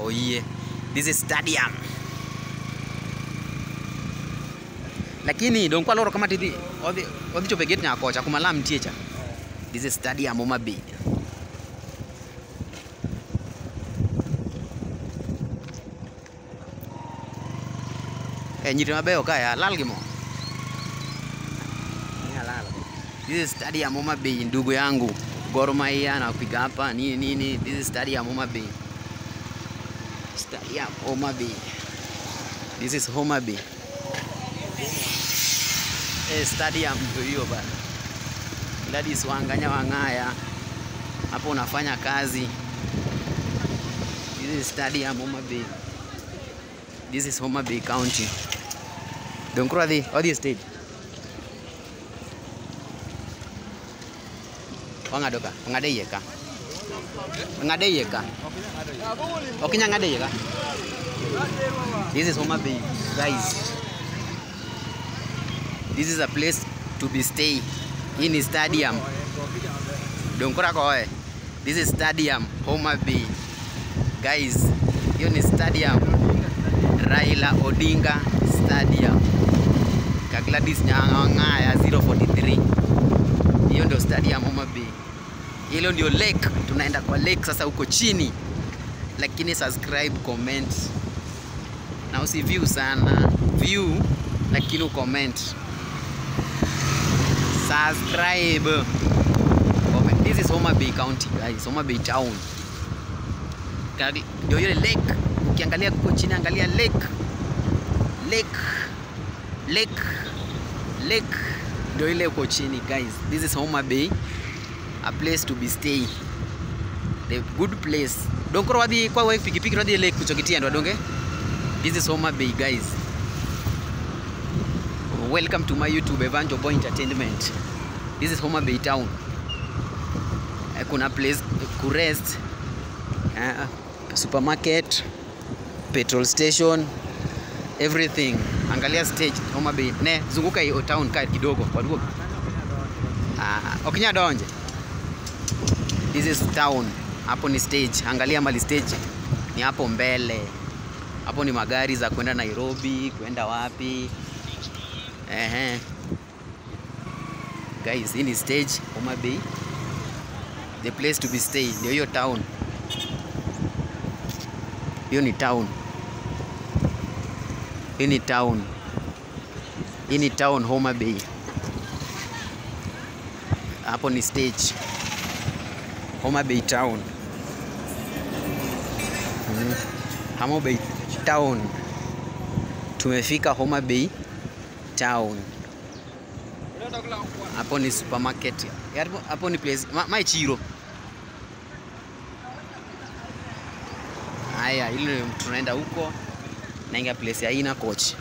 Oh yeah. This is stadium. Lakini don't kwa loro kama tidi odi chope gate nya kocha kumalam tiecha. This is stadium Homa Bay. Nyiri mabeyo kaya lal gimo. This is stadium Homa Bay ndugu yangu. Gor Mahia na kupiga hapa nini. This is stadium Homa Bay. Stadium Homa Bay. This is Homa Bay. Stadium ndio hiyo bana. Gladys Wangaya hapo unafanya kazi. This is stadium Homa Bay. This is Homa Bay County. Donkura the audio state. Wangadoka, ngadeyeka. Ngadeyeka. Okinya ngadeyeka. This is Homa Bay, guys. This is a place to be stay in stadium. Donkura koe. This is stadium Homa Bay. Guys, hiyo ni stadium Raila Odinga Stadium. Gladys Wangaya 043. Hiyo ndio stadium Homa Bay. Hilo ndio lake, tunaenda kwa lake sasa huko chini. Lakini subscribe, comment. Na usi view sana. View lakini comment. Subscribe. Comment. This is Homa Bay County, guys. Homa Bay Town. Ndio ile lake. Ukiangalia huko chini angalia lake. Lake. Ndio ile huko chini, guys. This is Homa Bay. A place to be stay. The good place. Donkoro wadi kwa wewe pikipiki wadi lake kuchokitia ndo donge. This is Homa Bay, guys. Welcome to my YouTube Evangel Boy Entertainment. This is Homa Bay Town. Kuna place to rest. Supermarket, petrol station, everything. Angalia stage Homa Bay. Ne zunguka hiyo town ka kidogo. Okinya donje. This is town. Hapo ni stage. Angalia mali stage. Ni hapo mbele. Hapo ni magari za kwenda Nairobi, kwenda wapi. Guys, hii ni stage Homa Bay. The place to be stay. Ndio hiyo town. Hiyo ni town. Hii ni town Homa Bay. Hapo ni stage Homa Bay Town. Homa Bay Town. Tumefika Homa Bay Town. Hapo ni supermarket. Hapo ni place Maichiro. Haya, ile tunaenda huko na inga place haina coach.